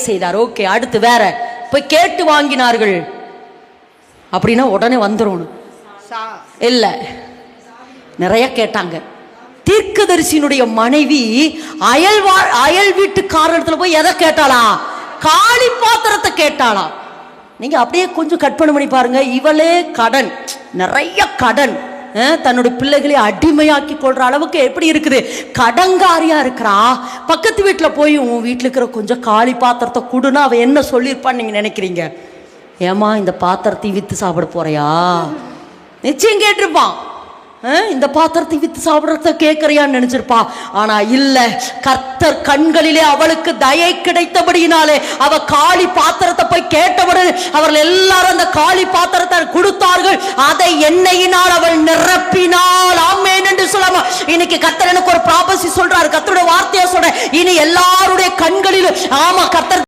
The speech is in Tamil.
செய்தார். ஓகே, அடுத்து வேற போய் கேட்டு வாங்கினார்கள் அப்படின்னா உடனே வந்துடும் இல்ல, நிறைய கேட்டாங்க. தீர்க்கதரிசியினுடைய மனைவி அயல் வீட்டுக்காரத்துல போய் எதை கேட்டாளா? காளி பாத்திரத்தை கேட்டாளா? நீங்க அப்படியே கொஞ்சம் கற்பனை பண்ணி பாருங்க. இவளே கடன், நிறைய கடன், தன்னுடைய பிள்ளைகளை அடிமையாக்கி கொள்ற அளவுக்கு எப்படி இருக்குது, கடங்காரியா இருக்கிறா. பக்கத்து வீட்டுல போய் உன் வீட்டுல இருக்கிற கொஞ்சம் காளி பாத்திரத்தை கொடுனா அவ என்ன சொல்லியிருப்பான்னு நீங்க நினைக்கிறீங்க? ஏமா இந்த பாத்திரத்தை வித்து சாப்பிட போறியா? நிச்சயம் கேட்டிருப்பான். இந்த பாத்திரத்தை வித்து சாப்பிடறத கேட்கறியான்னு நினைச்சிருப்பா. ஆனா இல்ல, கர்த்தர் கண்களிலே அவளுக்கு தயை கிடைத்தபடியினாலே அவ காளி பாத்திரத்தை போய் கேட்டவுடன் அவர்கள் எல்லாரும் அந்த காளி பாத்திரத்தை கொடுத்தார்கள். அதை எண்ணெயினால் அவள் நிரப்பினாள். ஆமென் என்று சொல்லாம இன்னைக்கு கர்த்தர் எனக்கு ஒரு ப்ராபசி சொல்றாரு, கர்த்தருடைய வார்த்தையை சொல்றேன். இனி எல்லாருடைய கண்களிலும் ஆமா கர்த்தர்